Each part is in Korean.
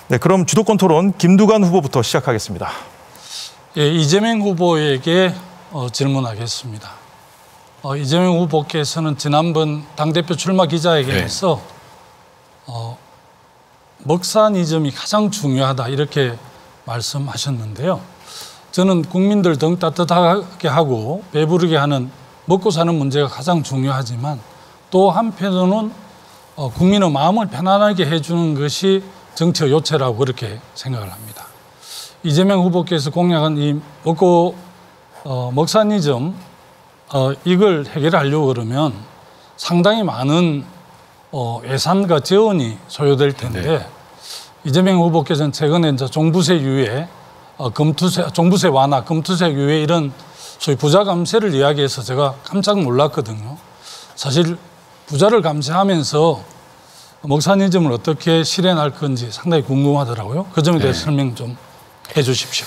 네, 그럼 주도권 토론 김두관 후보부터 시작하겠습니다. 예, 이재명 후보에게 질문하겠습니다. 이재명 후보께서는 지난번 당대표 출마 기자회견에서 먹사니즘이 가장 중요하다 이렇게 말씀하셨는데요. 저는 국민들 등 따뜻하게 하고 배부르게 하는 먹고 사는 문제가 가장 중요하지만 또 한편으로는 국민의 마음을 편안하게 해주는 것이 정치의 요체라고 그렇게 생각을 합니다. 이재명 후보께서 공약한 이 먹사니즘 이걸 해결하려고 그러면 상당히 많은 예산과 재원이 소요될 텐데 이재명 후보께서는 최근에 이제 종부세 유예, 종부세 완화, 금투세 유예 이런 소위 부자 감세를 이야기해서 제가 깜짝 놀랐거든요. 사실 부자를 감세하면서 먹사니즘을 어떻게 실현할 건지 상당히 궁금하더라고요. 그 점에 대해서 설명 좀 해 주십시오.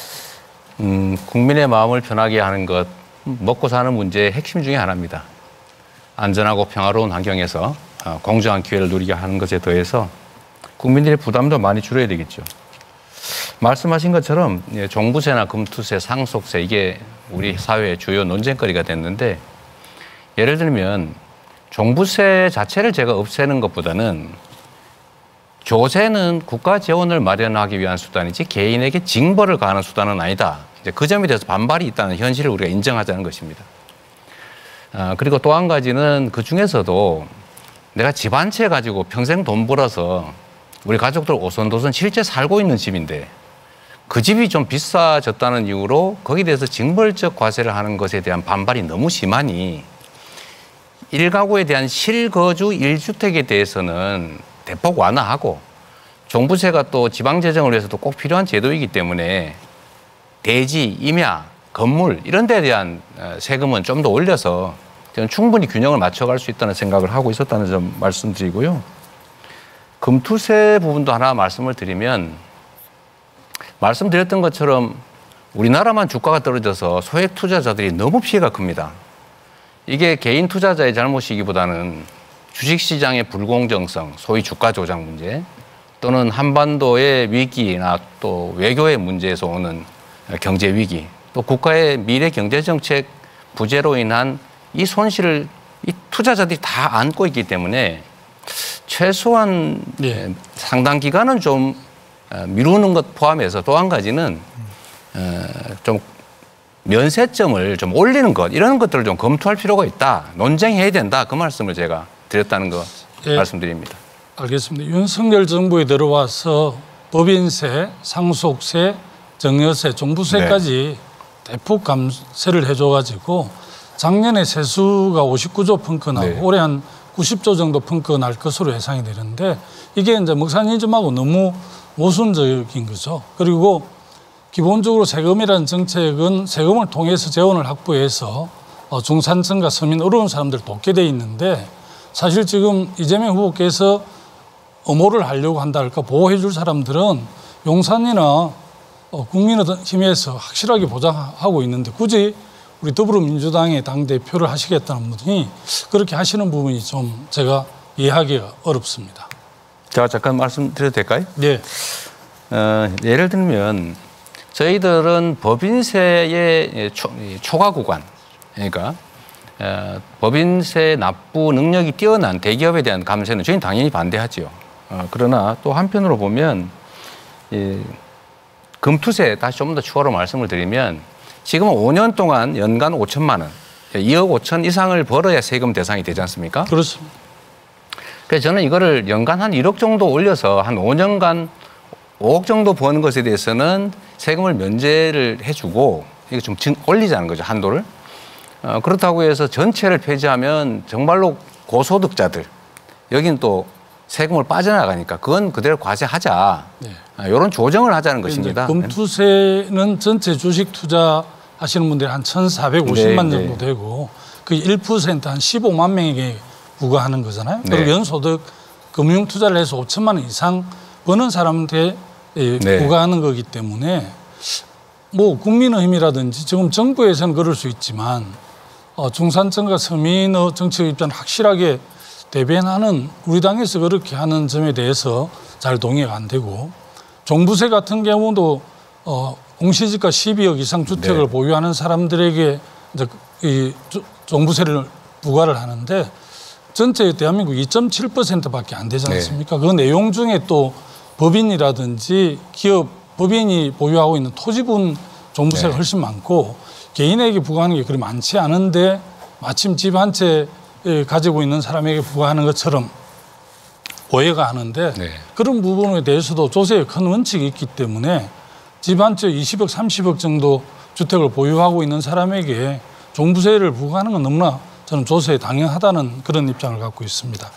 국민의 마음을 편하게 하는 것, 먹고 사는 문제의 핵심 중에 하나입니다. 안전하고 평화로운 환경에서 공정한 기회를 누리게 하는 것에 더해서 국민들의 부담도 많이 줄여야 되겠죠. 말씀하신 것처럼 종부세나 금투세, 상속세 이게 우리 사회의 주요 논쟁거리가 됐는데 예를 들면 종부세 자체를 제가 없애는 것보다는 조세는 국가 재원을 마련하기 위한 수단이지 개인에게 징벌을 가하는 수단은 아니다. 이제 그 점에 대해서 반발이 있다는 현실을 우리가 인정하자는 것입니다. 그리고 또 한 가지는 그 중에서도 내가 집 한 채 가지고 평생 돈 벌어서 우리 가족들 오손도손 실제 살고 있는 집인데 그 집이 좀 비싸졌다는 이유로 거기에 대해서 징벌적 과세를 하는 것에 대한 반발이 너무 심하니 1가구에 대한 실거주 1주택에 대해서는 대폭 완화하고 종부세가 또 지방재정을 위해서도 꼭 필요한 제도이기 때문에 대지, 임야, 건물 이런 데에 대한 세금은 좀 더 올려서 저는 충분히 균형을 맞춰갈 수 있다는 생각을 하고 있었다는 점 말씀드리고요. 금투세 부분도 하나 말씀을 드리면 말씀드렸던 것처럼 우리나라만 주가가 떨어져서 소액 투자자들이 너무 피해가 큽니다. 이게 개인 투자자의 잘못이기보다는 주식시장의 불공정성, 소위 주가 조작 문제 또는 한반도의 위기나 또 외교의 문제에서 오는 경제 위기 또 국가의 미래 경제정책 부재로 인한 이 손실을 이 투자자들이 다 안고 있기 때문에 최소한 상당 기간은 좀 미루는 것 포함해서 또 한 가지는 좀 면세점을 좀 올리는 것 이런 것들을 좀 검토할 필요가 있다. 논쟁해야 된다. 그 말씀을 제가 드렸다는 거 말씀드립니다. 알겠습니다. 윤석열 정부에 들어와서 법인세, 상속세, 증여세, 종부세까지 대폭 감세를 해줘가지고 작년에 세수가 59조 펑크나고 올해 한 90조 정도 펑크날 것으로 예상이 되는데 이게 이제 먹사니즘하고 너무 모순적인 거죠. 그리고 기본적으로 세금이라는 정책은 세금을 통해서 재원을 확보해서 중산층과 서민 어려운 사람들 돕게 돼 있는데 사실 지금 이재명 후보께서 엄호를 하려고 한다 할까 보호해 줄 사람들은 용산이나 국민의힘에서 확실하게 보장하고 있는데 굳이 우리 더불어민주당의 당대표를 하시겠다는 분이 그렇게 하시는 부분이 좀 제가 이해하기가 어렵습니다. 제가 잠깐 말씀드려도 될까요? 네. 예를 들면 저희들은 법인세의 초과 구간 그러니까 법인세 납부 능력이 뛰어난 대기업에 대한 감세는 저희는 당연히 반대하죠. 그러나 또 한편으로 보면 금투세 다시 좀 더 추가로 말씀을 드리면 지금은 5년 동안 연간 5천만 원, 2억 5천 이상을 벌어야 세금 대상이 되지 않습니까? 그렇습니다. 그래서 저는 이거를 연간 한 1억 정도 올려서 한 5년간 5억 정도 버는 것에 대해서는 세금을 면제를 해주고 이거 좀 올리자는 거죠, 한도를. 그렇다고 해서 전체를 폐지하면 정말로 고소득자들 여기는 또 세금을 빠져나가니까 그건 그대로 과세하자. 이런 조정을 하자는 것입니다. 금투세는 전체 주식 투자하시는 분들이 한 1,450만 정도 되고 그 1% 한 15만 명에게 부과하는 거잖아요. 그리고 연소득 금융 투자를 해서 5천만 원 이상 버는 사람한테 부과하는 거기 때문에 뭐 국민의힘이라든지 지금 정부에서는 그럴 수 있지만 중산층과 서민의 정책 입장을 확실하게 대변하는 우리 당에서 그렇게 하는 점에 대해서 잘 동의가 안 되고 종부세 같은 경우도 공시지가 12억 이상 주택을 네. 보유하는 사람들에게 이제 이 종부세를 부과를 하는데 전체 대한민국 2.7%밖에 안 되지 않습니까? 그 내용 중에 또 법인이라든지 기업 법인이 보유하고 있는 토지분 종부세가 훨씬 많고 개인에게 부과하는 게 그리 많지 않은데 마침 집 한 채 가지고 있는 사람에게 부과하는 것처럼 오해가 하는데 그런 부분에 대해서도 조세에 큰 원칙이 있기 때문에 집 한 채 20억, 30억 정도 주택을 보유하고 있는 사람에게 종부세를 부과하는 건 너무나 저는 조세에 당연하다는 그런 입장을 갖고 있습니다.